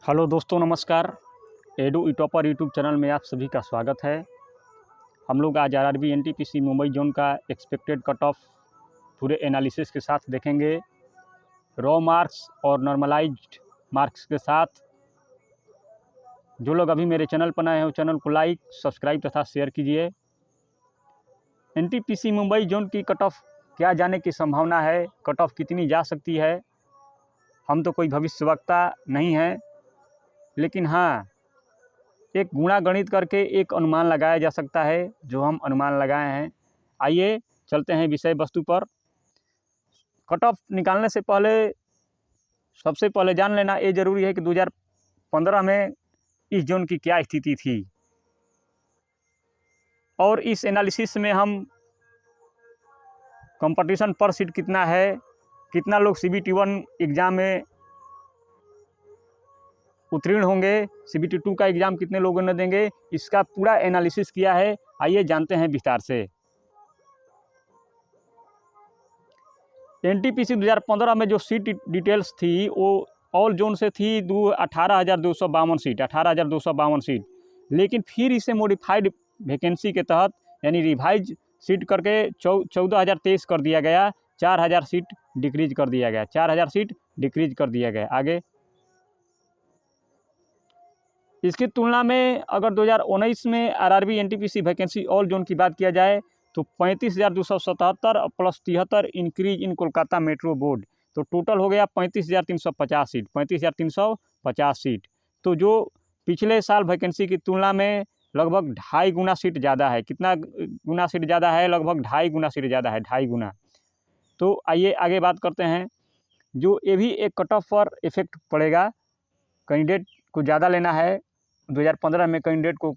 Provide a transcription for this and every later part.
Hello दोस्तों, नमस्कार। Edu topper YouTube channel में आप सभी का स्वागत है। हम लोग आज आरआरबी एनटीपीसी मुंबई जोन का एक्सपेक्टेड कट ऑफ पूरे एनालिसिस के साथ देखेंगे, रॉ मार्क्स और नॉर्मलाइज्ड मार्क्स के साथ। जो लोग अभी मेरे चैनल पर नए हैं वो चैनल को लाइक, सब्सक्राइब तथा शेयर कीजिए। एनटीपीसी मुंबई जोन की कट ऑफ क्या जाने की संभावना है, कट ऑफ कितनी जा सकती है। हम तो कोई भविष्यवक्ता नहीं हैं, लेकिन हाँ, एक गुणा गणित करके एक अनुमान लगाया जा सकता है, जो हम अनुमान लगाए हैं। आइए चलते हैं विषय वस्तु पर। कट ऑफ निकालने से पहले सबसे पहले जान लेना ये ज़रूरी है कि 2015 में इस जोन की क्या स्थिति थी, और इस एनालिसिस में हम कंपटीशन पर सीट कितना है, कितना लोग CBT1 एग्ज़ाम में उत्तीर्ण होंगे, CBT2 का एग्ज़ाम कितने लोगों ने देंगे, इसका पूरा एनालिसिस किया है। आइए जानते हैं विस्तार से। एनटीपीसी 2015 में जो सीट डिटेल्स थी वो ऑल जोन से थी 18,252 सीट, 18,252 सीट। लेकिन फिर इसे मॉडिफाइड वैकेंसी के तहत यानी रिवाइज सीट करके 14,023 कर दिया गया। 4,000 सीट डिक्रीज कर दिया गया, 4,000 सीट डिक्रीज कर दिया गया। आगे इसकी तुलना में अगर 2019 में RRB NTPC vacancy all zone की बात किया जाए तो 35,277 plus 73 increase in Kolkata metro board, तो टोटल हो गया 35,350 सीट, 35,350 सीट। तो जो पिछले साल वैकेंसी की तुलना में लगभग 2.5 गुना सीट ज़्यादा है। कितना गुना सीट ज़्यादा है? लगभग 2.5 गुना सीट ज़्यादा है, 2.5 गुना। तो आइए आगे बात करते हैं। जो ये भी एक कट ऑफ पर इफेक्ट पड़ेगा। कैंडिडेट को ज़्यादा लेना है, 2015 में कैंडिडेट को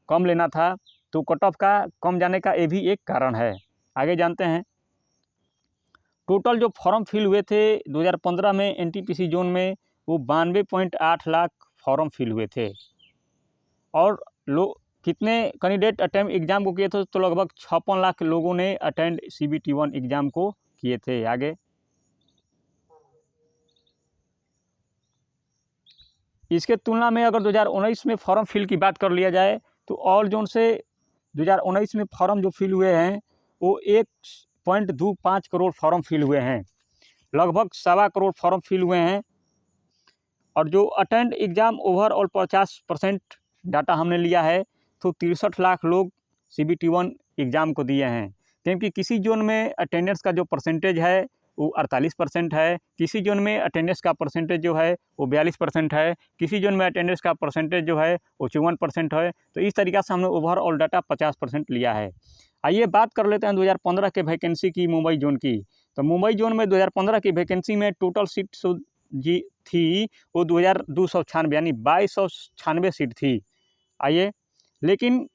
कम लेना था, तो कट ऑफ का कम जाने का ये भी एक कारण है। आगे जानते हैं। टोटल जो फॉर्म फिल हुए थे 2015 में एनटीपीसी जोन में, वो 92.8 लाख फॉर्म फिल हुए थे। और लोग कितने कैंडिडेट अटेम्प्ट एग्ज़ाम को किए थे? तो लगभग 56 लाख लोगों ने अटेंड CBT1 एग्ज़ाम को किए थे। आगे इसके तुलना में अगर 2019 में फॉर्म फिल की बात कर लिया जाए तो ऑल जोन से 2019 में फॉर्म जो फिल हुए हैं वो 1.25 करोड़ फॉर्म फिल हुए हैं, लगभग 1.25 करोड़ फॉर्म फिल हुए हैं। और जो अटेंड एग्ज़ाम ओवरऑल 50% डाटा हमने लिया है, तो 63 लाख लोग CBT1 एग्ज़ाम को दिए हैं। क्योंकि किसी जोन में अटेंडेंस का जो परसेंटेज है वो 48% है, किसी जोन में अटेंडेंस का परसेंटेज जो है वो 42% है, किसी जोन में अटेंडेंस का परसेंटेज जो है वो 54% है। तो इस तरीक़े से हमने ओवरऑल डाटा 50% लिया है। आइए बात कर लेते हैं 2015 के वैकेंसी की मुंबई जोन की। तो मुंबई जोन में 2015 की वैकेंसी में टोटल सीट जी थी वो 2,296 यानी 2,296 सीट थी। आइए, लेकिन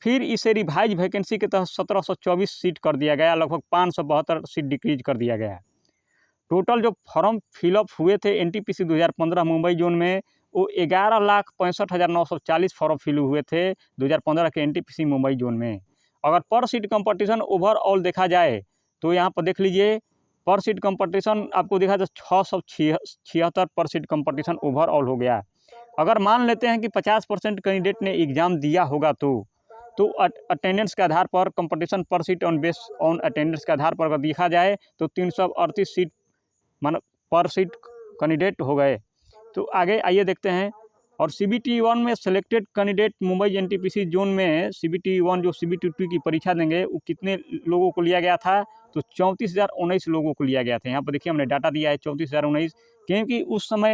फिर इसे रिवाइज वैकेंसी के तहत 1,724 सीट कर दिया गया, लगभग 572 सीट डिक्रीज कर दिया गया। टोटल जो फॉर्म फिलअप हुए थे एनटीपीसी 2015 मुंबई जोन में, वो 11,65,940 फॉर्म फिल हुए थे 2015 के एनटीपीसी मुंबई जोन में। अगर पर सीट कंपटीशन ओवरऑल देखा जाए तो यहाँ पर देख लीजिए, पर सीट कंपटीशन आपको देखा तो 676 पर सीट कंपटीशन ओवरऑल हो गया। अगर मान लेते हैं कि 50% कैंडिडेट ने एग्ज़ाम दिया होगा तो अटेंडेंस के आधार पर कंपटीशन पर seat on base on attendance के आधार पर अगर देखा जाए तो 338 सीट मान पर सीट कैंडिडेट हो गए। तो आगे आइए देखते हैं। और CBT1 में selected candidate Mumbai NTPC zone में CBT1 जो CBT2 की परीक्षा देंगे वो कितने लोगों को लिया गया था? तो 34,019 लोगों को लिया गया था। यहाँ पर देखिए हमने डाटा दिया है 34,019, क्योंकि उस समय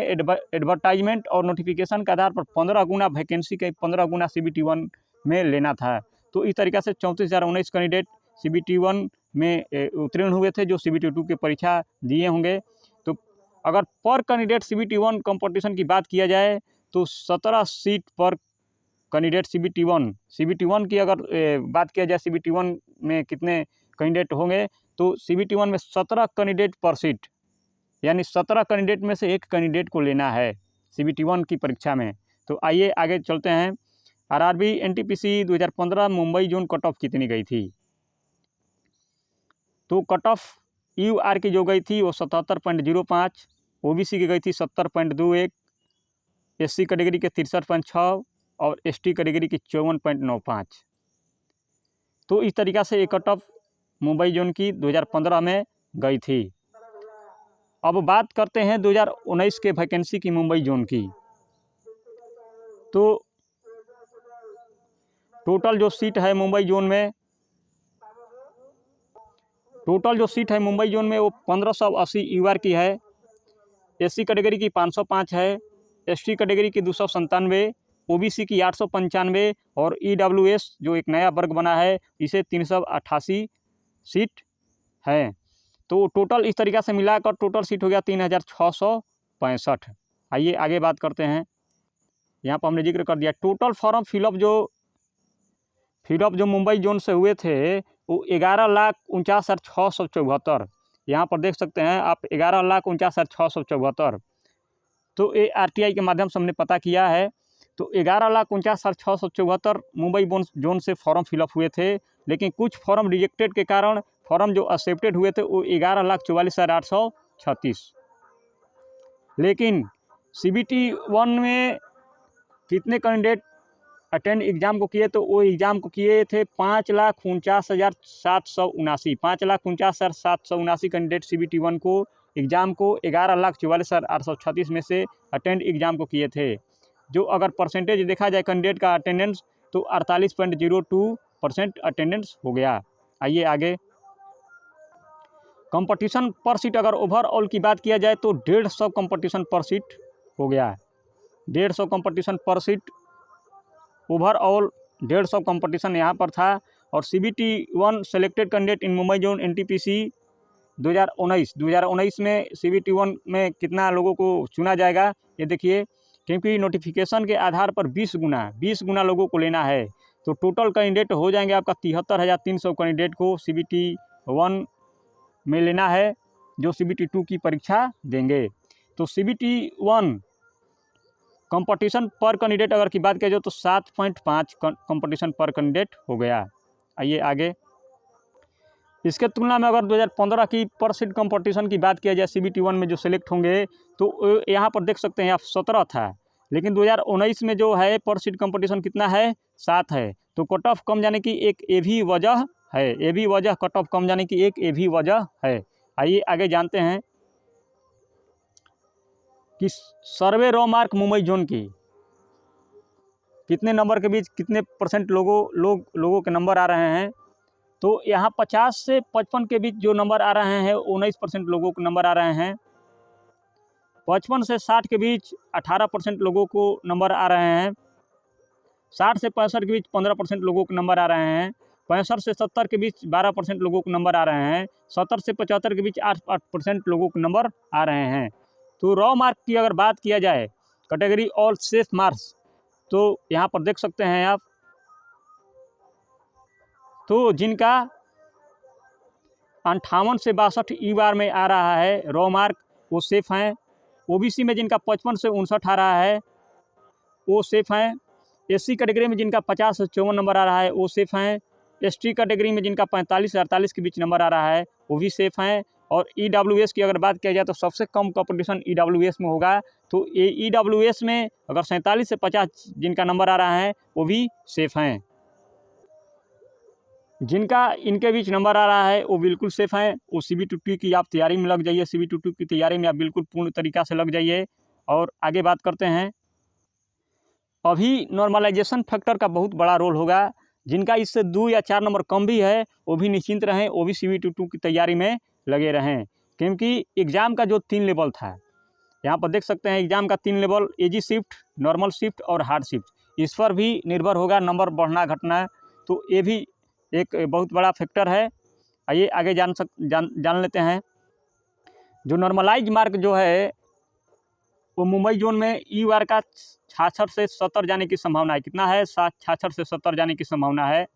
एडवर्टाइजमेंट और नोटिफिकेशन के आधार पर 15 गुना वैकेंसी के 15 गुना CBT1 में लेना था। तो इस तरीक़े से 34,019 कैंडिडेट CBT1 में उत्तीर्ण हुए थे जो CBT2 की परीक्षा दिए होंगे। तो अगर पर कैंडिडेट CBT1 कंपटीशन की बात किया जाए तो 17 सीट पर कैंडिडेट CBT1 की अगर बात किया जाए CBT1 में कितने कैंडिडेट होंगे, तो CBT1 में 17 कैंडिडेट पर सीट, यानी 17 कैंडिडेट में से एक कैंडिडेट को लेना है CBT1 की परीक्षा में। तो आइए आगे चलते हैं। RRB NTPC 2015 Mumbai zone cut off कितनी गई थी? तो कट ऑफ UR की जो गई थी वो 77.05, OBC की गई थी 70.21, SC कैटेगरी के 63.6 और ST कैटेगरी की 54.95। तो इस तरीक़ा से एक कट ऑफ मुंबई जोन की 2015 में गई थी। अब बात करते हैं 2019 के वैकेंसी की मुंबई जोन की। तो टोटल जो सीट है मुंबई जोन में, वो 1580 UR की है। SC कैटेगरी की 505 है, ST कैटेगरी की 297, OBC की 895 और EWS जो एक नया वर्ग बना है इसे 388 सीट है। तो टोटल इस तरीक़ा से मिलाकर टोटल सीट हो गया 3665। आइए आगे बात करते हैं। यहाँ पर हमने जिक्र कर दिया टोटल फॉर्म फिलअप जो मुंबई जोन से हुए थे वो 11,49,674। यहाँ पर देख सकते हैं आप 11,49,674। तो ये RTI के माध्यम से हमने पता किया है। तो 11,49,674 मुंबई जोन से फॉर्म फिलअप हुए थे, लेकिन कुछ फॉर्म रिजेक्टेड के कारण फॉर्म जो एक्सेप्टेड हुए थे वो 11,44,836। लेकिन CBT 1 में कितने कैंडिडेट अटेंड एग्ज़ाम को किए, तो वो एग्ज़ाम को किए थे 5,49,779। 5,49,779 कैंडिडेट CBT 1 को एग्ज़ाम को 11,44,836 में से अटेंड एग्ज़ाम को किए थे। जो अगर परसेंटेज देखा जाए कैंडिडेट का अटेंडेंस तो 48.02% अटेंडेंस हो गया। आइए आगे। कंपटीशन पर सीट अगर ओवरऑल की बात किया जाए तो 150 कंपटीशन पर सीट हो गया। 150 कंपटीशन पर सीट ओवरऑल 150 कंपटीशन यहाँ पर था। और CBT 1 selected candidate in Mumbai zone NTPC 2019 में CBT 1 में कितना लोगों को चुना जाएगा ये देखिए, क्योंकि नोटिफिकेशन के आधार पर 20 गुना लोगों को लेना है। तो टोटल कैंडिडेट हो जाएंगे आपका 73,300 कैंडिडेट को CBT 1 में लेना है जो CBT 2 की परीक्षा देंगे। तो CBT 1 कंपटीशन पर कैंडिडेट अगर की बात किया जाए तो 7.5 कंपटीशन पर कैंडिडेट हो गया। आइए आगे। इसके तुलना में अगर 2015 की पर सीट कंपटीशन की बात किया जाए CBT 1 में जो सेलेक्ट होंगे तो यहाँ पर देख सकते हैं आप 17 था, लेकिन 2019 में जो है पर सीट कंपटीशन कितना है 7 है। तो कट ऑफ कम जाने की एक ये भी वजह है, कट ऑफ कम जाने की एक ये भी वजह है। आइए आगे जानते हैं कि सर्वे रॉ मार्क मुंबई जोन की कितने नंबर के बीच कितने % लोगों के नंबर आ रहे हैं। तो यहाँ 50 से 55 के बीच जो नंबर आ रहे हैं 19% लोगों को नंबर आ रहे हैं। 55 से 60 के बीच 18% लोगों को नंबर आ रहे हैं। 60 से 65 के बीच 15% लोगों को नंबर आ रहे हैं। 65 से 70 के बीच 12% लोगों को नंबर आ रहे हैं। 70 से 75 के बीच 8% लोगों को नंबर आ रहे हैं। तो रॉ मार्क की अगर बात किया जाए कैटेगरी ऑल सेफ मार्क्स, तो यहाँ पर देख सकते हैं आप, तो जिनका 58 से 62 UR में आ रहा है रॉ मार्क वो सेफ हैं। OBC में जिनका 55 से 59 आ रहा है वो सेफ हैं। SC कैटेगरी में जिनका 50 से 54 नंबर आ रहा है वो सेफ हैं। ST कैटेगरी में जिनका 45 से 48 के बीच नंबर आ रहा है वो भी सेफ हैं। और EWS की अगर बात किया जाए तो सबसे कम कंपटीशन EWS में होगा। तो EWS में अगर 47 से 50 जिनका नंबर आ रहा है वो भी सेफ हैं। जिनका इनके बीच नंबर आ रहा है वो बिल्कुल सेफ हैं। वो CBT 2 की आप तैयारी में लग जाइए, CBT 2 की तैयारी में आप बिल्कुल पूर्ण तरीक़ा से लग जाइए। और आगे बात करते हैं। अभी नॉर्मलाइजेशन फैक्टर का बहुत बड़ा रोल होगा। जिनका इससे 2 या 4 नंबर कम भी है वो भी निश्चिंत रहें, वो भी CBT 2 की तैयारी में लगे रहें। क्योंकि एग्ज़ाम का जो 3 लेवल था, यहाँ पर देख सकते हैं एग्ज़ाम का 3 level, easy shift, normal shift और हार्ड शिफ्ट, इस पर भी निर्भर होगा नंबर बढ़ना घटना। तो ये भी एक बहुत बड़ा फैक्टर है। आइए आगे जान लेते हैं। जो नॉर्मलाइज मार्क जो है वो मुंबई जोन में UR का 66 से 70 जाने की संभावना है। कितना है? 66 से 70 जाने की संभावना है।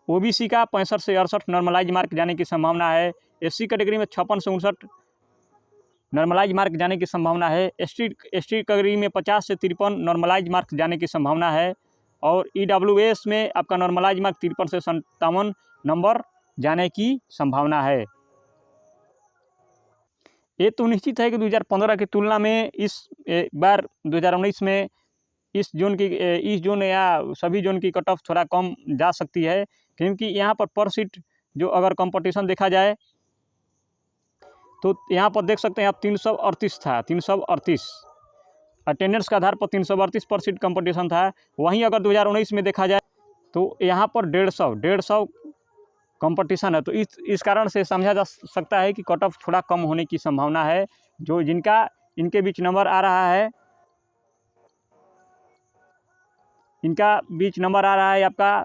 OBC का 65 से 68 नॉर्मलाइज मार्क जाने की संभावना है। SC कैटेगरी में 56 से 59 नॉर्मलाइज मार्क जाने की संभावना है। ST कैटेगरी में 50 से 53 नॉर्मलाइज मार्क जाने की संभावना है। और EWS में आपका नॉर्मलाइज मार्क 53 से 57 नंबर जाने की संभावना है। ये तो निश्चित है कि 2015 की तुलना में इस बार 2019 में इस जोन या सभी जोन की कट ऑफ थोड़ा कम जा सकती है, क्योंकि यहाँ पर सीट जो अगर कंपटीशन देखा जाए तो यहाँ पर देख सकते हैं आप 338 था, 338 अटेंडेंस के आधार पर 338 पर सीट कंपटीशन था। वहीं अगर 2019 में देखा जाए तो यहाँ पर 150 कंपटीशन है। तो इस कारण से समझा जा सकता है कि कट ऑफ थोड़ा कम होने की संभावना है। जो इनके बीच नंबर आ रहा है, इनका बीच नंबर आ रहा है आपका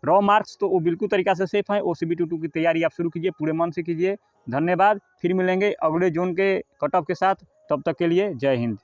रॉ मार्क्स, तो वो बिल्कुल तरीक़ा से सेफ है। OCB 22 की तैयारी आप शुरू कीजिए, पूरे मन से कीजिए। धन्यवाद। फिर मिलेंगे अगले जोन के कट ऑफ के साथ, तब तक के लिए जय हिंद।